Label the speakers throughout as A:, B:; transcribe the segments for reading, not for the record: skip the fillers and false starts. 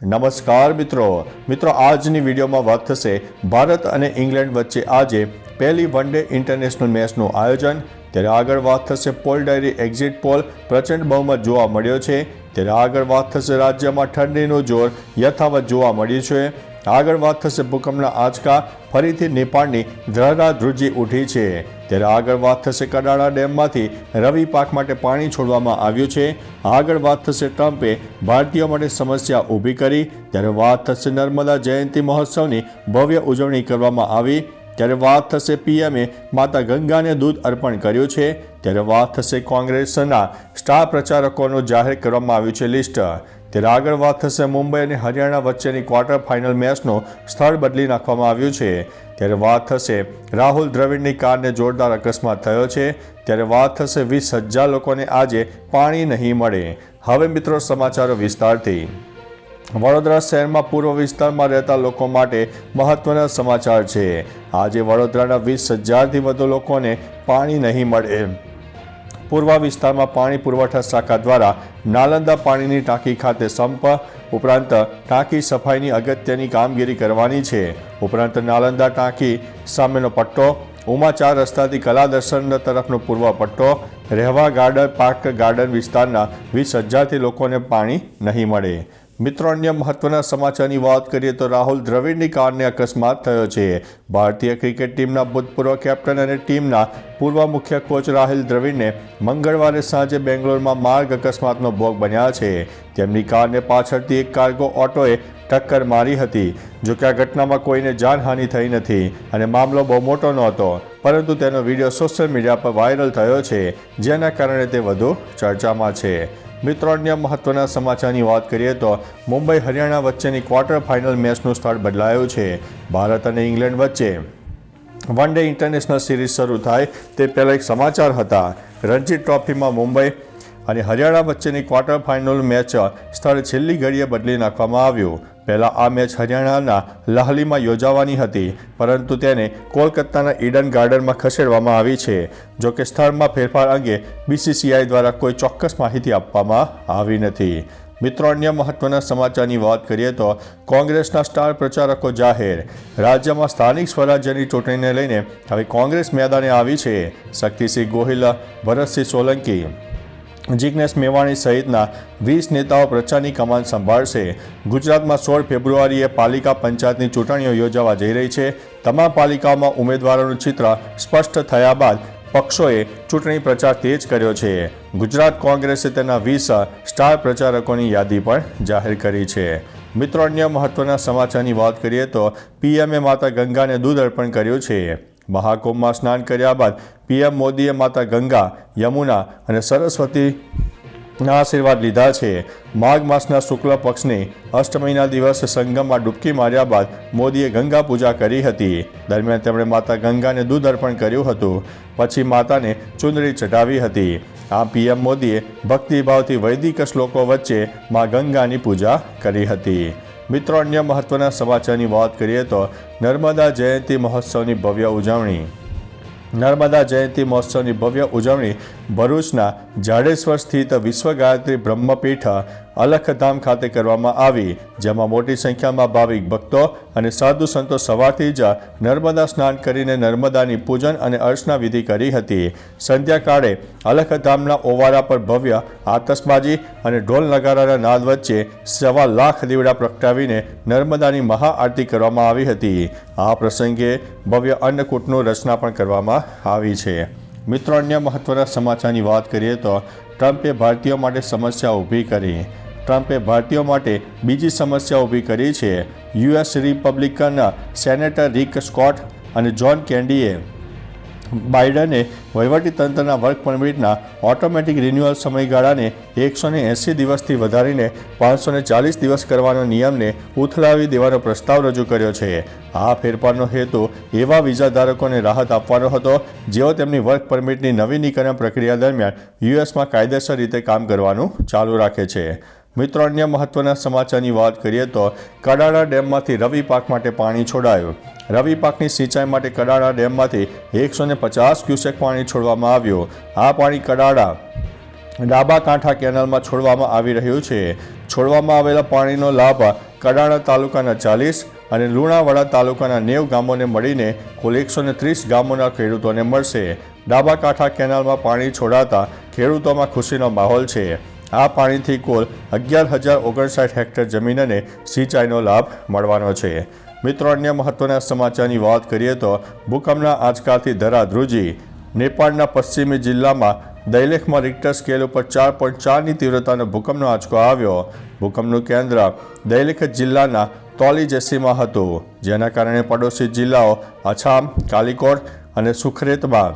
A: નમસ્કાર મિત્રો આજની વિડીયોમાં વાત થશે ભારત અને ઇંગ્લેન્ડ વચ્ચે આજે પહેલી વન ડે ઇન્ટરનેશનલ મેચનું આયોજન। ત્યારે આગળ વાત થશે પોલ ડાયરી એક્ઝિટ પોલ પ્રચંડ બહુમત જોવા મળ્યો છે। ત્યારે આગળ વાત થશે રાજ્યમાં ઠંડીનું જોર યથાવત જોવા મળ્યું છે। આગળ વાત થશે ભૂકંપના આંચકા ફરીથી નેપાળની ધ્રુજી ઉઠી છે। ત્યારે આગળ વાત થશે કડાણા ડેમમાંથી રવિ પાક માટે પાણી છોડવામાં આવ્યું છે। આગળ વાત થશે ટ્રમ્પે ભારતીયો માટે સમસ્યા ઊભી કરી। ત્યારે વાત થશે નર્મદા જયંતિ મહોત્સવની ભવ્ય ઉજવણી કરવામાં આવી। ત્યારે વાત થશે પીએમએ માતા ગંગાને દૂધ અર્પણ કર્યું છે। ત્યારે વાત થશે કોંગ્રેસના સ્ટાર પ્રચારકોનું જાહેર કરવામાં આવ્યું છે લિસ્ટ। ત્યારે આગળ વાત થશે મુંબઈ અને હરિયાણા વચ્ચેની ક્વાર્ટર ફાઇનલ મેચનું સ્થળ બદલી નાખવામાં આવ્યું છે। ત્યારે વાત થશે રાહુલ દ્રવિડની કારને જોરદાર અકસ્માત થયો છે। ત્યારે વાત થશે 20,000 લોકોને આજે પાણી નહીં મળે। હવે મિત્રો સમાચારો વિસ્તારથી। વડોદરા શહેરમાં પૂર્વ વિસ્તારમાં રહેતા લોકો માટે મહત્વના સમાચાર છે। આજે વડોદરાના 20,000થી વધુ લોકોને પાણી નહીં મળે। પૂર્વ વિસ્તારમાં પાણી પુરવઠા શાખા દ્વારા નાલંદા પાણીની ટાંકી ખાતે સંપ ઉપરાંત ટાંકી સફાઈની અગત્યની કામગીરી કરવાની છે। ઉપરાંત નાલંદા ટાંકી સામેનો પટ્ટો, ઉમા 4 રસ્તાથી કલા દર્શન તરફનો પૂર્વ પટ્ટો, રહેવા ગાર્ડન પાર્ક ગાર્ડન વિસ્તારના 20,000થી લોકોને પાણી નહીં મળે। મિત્રો અન્ય મહત્વના સમાચારની વાત કરીએ તો રાહુલ દ્રવિડની કારને અકસ્માત થયો છે। ભારતીય ક્રિકેટ ટીમના ભૂતપૂર્વ કેપ્ટન અને ટીમના પૂર્વ મુખ્ય કોચ રાહુલ દ્રવિડને મંગળવારે સાંજે બેંગ્લોરમાં માર્ગ અકસ્માતનો ભોગ બન્યા છે। તેમની કારને પાછળથી એક કાર્ગો ઓટોએ ટક્કર મારી હતી। જો કે આ ઘટનામાં કોઈને જાનહાનિ થઈ નથી અને મામલો બહુ મોટો નહોતો, પરંતુ તેનો વિડીયો સોશિયલ મીડિયા પર વાયરલ થયો છે, જેના કારણે તે વધુ ચર્ચામાં છે। મિત્રો અન્ય મહત્વના સમાચારની વાત કરીએ તો મુંબઈ હરિયાણા વચ્ચેની ક્વાર્ટર ફાઇનલ મેચનું સ્થળ બદલાયું છે। ભારત અને ઇંગ્લેન્ડ વચ્ચે વન ડે ઇન્ટરનેશનલ સિરીઝ શરૂ થાય તે પહેલાં એક સમાચાર હતા। રણજી ટ્રોફીમાં મુંબઈ અને હરિયાણા વચ્ચેની ક્વાર્ટર ફાઇનલ મેચ સ્થળ છેલ્લી ઘડીએ બદલી નાખવામાં આવ્યું। પહેલાં આ મેચ હરિયાણાના લાહલીમાં યોજાવાની હતી, પરંતુ તેને કોલકાતાના ઈડન ગાર્ડનમાં ખસેડવામાં આવી છે। જો કે સ્થળમાં ફેરફાર અંગે બીસીસીઆઈ દ્વારા કોઈ ચોક્કસ માહિતી આપવામાં આવી નથી। મિત્રો અન્ય મહત્વના સમાચારની વાત કરીએ તો કોંગ્રેસના સ્ટાર પ્રચારકો જાહેર। રાજ્યમાં સ્થાનિક સ્વરાજ્યની ચૂંટણીને લઈને હવે કોંગ્રેસ મેદાને આવી છે। શક્તિસિંહ ગોહિલ, ભરતસિંહ સોલંકી, જિગ્નેશ મેવાણી સહિતના 20 નેતાઓ પ્રચારની કમાન સંભાળશે। ગુજરાતમાં 16 ફેબ્રુઆરીએ પાલિકા પંચાયતની ચૂંટણીઓ યોજાવા જઈ રહી છે। તમામ પાલિકાઓમાં ઉમેદવારોનું ચિત્ર સ્પષ્ટ થયા બાદ પક્ષોએ ચૂંટણી પ્રચાર તેજ કર્યો છે। ગુજરાત કોંગ્રેસે તેના 20 સ્ટાર પ્રચારકોની યાદી પણ જાહેર કરી છે। મિત્રો અન્ય મહત્વના સમાચારની વાત કરીએ તો પીએમએ માતા ગંગાને દૂધ અર્પણ કર્યું છે। મહાકુંભમાં સ્નાન કર્યા બાદ પીએમ મોદીએ માતા ગંગા, યમુના અને સરસ્વતીના આશીર્વાદ લીધા છે। માઘ માસના શુક્લ પક્ષની અષ્ટમીના દિવસે સંગમમાં ડૂબકી માર્યા બાદ મોદીએ ગંગા પૂજા કરી હતી। દરમિયાન તેમણે માતા ગંગાને દૂધ અર્પણ કર્યું હતું, પછી માતાને ચુંદડી ચઢાવી હતી। આ પીએમ મોદીએ ભક્તિભાવથી વૈદિક શ્લોકો વચ્ચે મા ગંગાની પૂજા કરી હતી। મિત્રો અન્ય મહત્વના સમાચારની વાત કરીએ તો નર્મદા જયંતિ મહોત્સવની ભવ્ય ઉજવણી। નર્મદા જયંતિ મહોત્સવની ભવ્ય ઉજવણી ભરૂચના જાડેશ્વર સ્થિત વિશ્વ ગાયત્રી બ્રહ્મપીઠ અલખધામ ખાતે કરવામાં આવી, જેમાં મોટી સંખ્યામાં ભાવિક ભક્તો અને સાધુ સંતો સવારથી જ નર્મદા સ્નાન કરીને નર્મદાની પૂજન અને અર્ચના વિધિ કરી હતી। સંધ્યાકાળે અલખધામના ઓવારા પર ભવ્ય આતશબાજી અને ઢોલ નગારાના નાદ વચ્ચે 1.25 લાખ દીવડા પ્રગટાવીને નર્મદાની મહાઆરતી કરવામાં આવી હતી। આ પ્રસંગે ભવ્ય અન્નકૂટનું રચના પણ કરવામાં આવી છે। મિત્રો અન્ય મહત્વના સમાચારની વાત કરીએ તો ટ્રમ્પે ભારતીયો માટે સમસ્યા ઊભી કરી। ટ્રમ્પે ભારતીયો માટે બીજી સમસ્યા ઊભી કરી છે। યુએસ રિપબ્લિકન સેનેટર રિક સ્કોટ અને જ્હોન કેન્ડીએ બાઇડને વહીવટીતંત્રના વર્ક પરમિટના ઓટોમેટિક રિન્યુઅલ સમયગાળાને 180 દિવસથી વધારીને 540 દિવસ કરવાના નિયમને ઉથલાવી દેવાનો પ્રસ્તાવ રજૂ કર્યો છે। આ ફેરફારનો હેતુ એવા વિઝાધારકોને રાહત આપવાનો હતો જેઓ તેમની વર્ક પરમિટની નવીનીકરણ પ્રક્રિયા દરમિયાન યુએસમાં કાયદેસર રીતે કામ કરવાનું ચાલુ રાખે છે। મિત્રો અન્ય મહત્વના સમાચારની વાત કરીએ તો કડાણા ડેમમાંથી રવિ પાક માટે પાણી છોડાયું। રવિ પાકની સિંચાઈ માટે કડાણા ડેમમાંથી 150 ક્યુસેક પાણી છોડવામાં આવ્યું। આ પાણી કડાણા ડાબા કાંઠા કેનાલમાં છોડવામાં આવી રહ્યું છે। છોડવામાં આવેલા પાણીનો લાભ કડાણા તાલુકાના 40 અને લુણાવાડા તાલુકાના 90 ગામોને મળીને કુલ 130 ગામોના ખેડૂતોને મળશે. ડાબા કાંઠા કેનાલમાં પાણી છોડાતા ખેડૂતોમાં ખુશીનો માહોલ છે. આ પાણીથી કુલ 11,059 હેક્ટર જમીનને સિંચાઈનો લાભ મળવાનો છે. મિત્રો, અન્ય મહત્વના સમાચારની વાત કરીએ તો ભૂકંપના આંચકાથી ધરાધ્રુજી. નેપાળના પશ્ચિમી જિલ્લામાં દૈલેખમાં રિક્ટર સ્કેલ ઉપર 4.4ની તીવ્રતાનો ભૂકંપનો આંચકો આવ્યો. ભૂકંપનું કેન્દ્ર દૈલેખ જિલ્લાના તૌલીજેસીમાં હતું, જેના કારણે પડોશી જિલ્લાઓ અછામ, કાલિકોટ અને સુખરેતમાં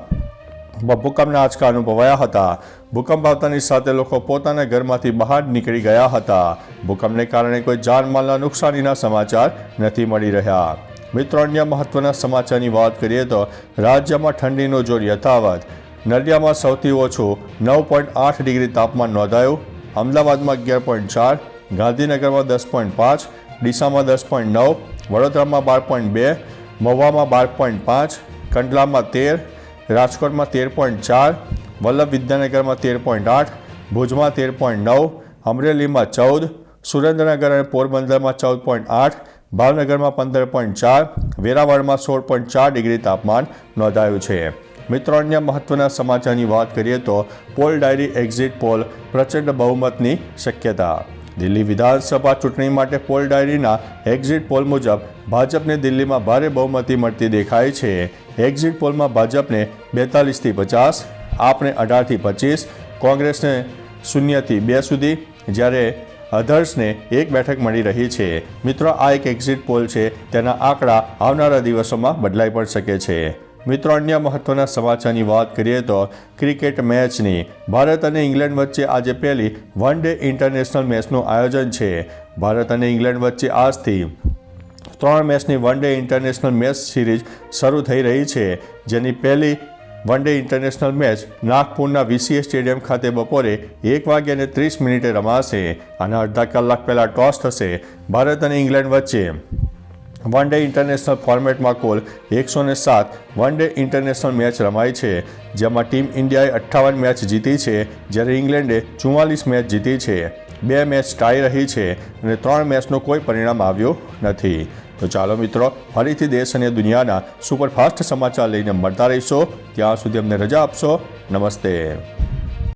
A: ભૂકંપના આંચકા અનુભવાયા હતા. ભૂકંપ આવતાની સાથે લોકો પોતાના ઘરમાંથી બહાર નીકળી ગયા હતા. ભૂકંપને કારણે કોઈ જાનમાલના નુકસાનીના સમાચાર નથી મળી રહ્યા. મિત્રો, અન્ય મહત્વના સમાચારની વાત કરીએ તો રાજ્યમાં ઠંડીનો જોર યથાવત. નલિયામાં સૌથી ઓછું 9.8 ડિગ્રી તાપમાન નોંધાયું. અમદાવાદમાં 11.4, ગાંધીનગરમાં 10.5, ડીસામાં 10.9, વડોદરામાં 12.2, મહુવામાં 12.5, કંડલામાં 13, રાજકોટમાં 13.4, વલ્લભ વિદ્યાનગરમાં 13.8, ભુજમાં 13.9, અમરેલીમાં 14, સુરેન્દ્રનગર અને પોરબંદરમાં 14.8, ભાવનગરમાં 15.4, વેરાવળમાં 16.4 ડિગ્રી તાપમાન નોંધાયું છે. મિત્રો, અન્ય મહત્વના સમાચારની વાત કરીએ તો પોલ ડાયરી એક્ઝિટ પોલ પ્રચંડ બહુમતની શક્યતા. દિલ્હી વિધાનસભા ચૂંટણી માટે પોલ ડાયરીના એક્ઝિટ પોલ મુજબ ભાજપને દિલ્હીમાં ભારે બહુમતી મળતી દેખાય છે. એક્ઝિટ પોલમાં ભાજપને 42થી 50, આપને 18થી 25, કોંગ્રેસને 0થી 2 સુધી, જ્યારે અધર્સને 1 બેઠક મળી રહી છે. મિત્રો, આ એક એક્ઝિટ પોલ છે. તેના આંકડા આવનારા દિવસોમાં બદલાઈ પણ શકે છે. મિત્રો, અન્ય મહત્વના સમાચારની વાત કરીએ તો ક્રિકેટ મેચની. ભારત અને ઇંગ્લેન્ડ વચ્ચે આજે પહેલી વન ડે ઇન્ટરનેશનલ મેચનું આયોજન છે. ભારત અને ઇંગ્લેન્ડ વચ્ચે આજથી 3 મેચની one day international match series શરૂ થઈ રહી છે, જેની પહેલી વન ડે ઇન્ટરનેશનલ મેચ નાગપુરના વીસીએ સ્ટેડિયમ ખાતે બપોરે 1:30 રમાશે અને અડધા કલાક પહેલાં ટોસ થશે. ભારત અને ઇંગ્લેન્ડ વચ્ચે વન ડે ઇન્ટરનેશનલ ફોર્મેટમાં કુલ 107 વન ડે ઇન્ટરનેશનલ મેચ રમાઈ છે, જેમાં ટીમ ઇન્ડિયાએ 58 મેચ જીતી છે, જ્યારે ઇંગ્લેન્ડે 44 મેચ જીતી છે. 2 મેચ ટાઈ રહી છે અને 3 મેચનું કોઈ પરિણામ આવ્યું નથી. તો ચાલો મિત્રો, ફરીથી દેશ અને દુનિયાના સુપરફાસ્ટ સમાચાર લઈને મળતા રહીશો. ત્યાં સુધી અમને રજા આપશો. નમસ્તે.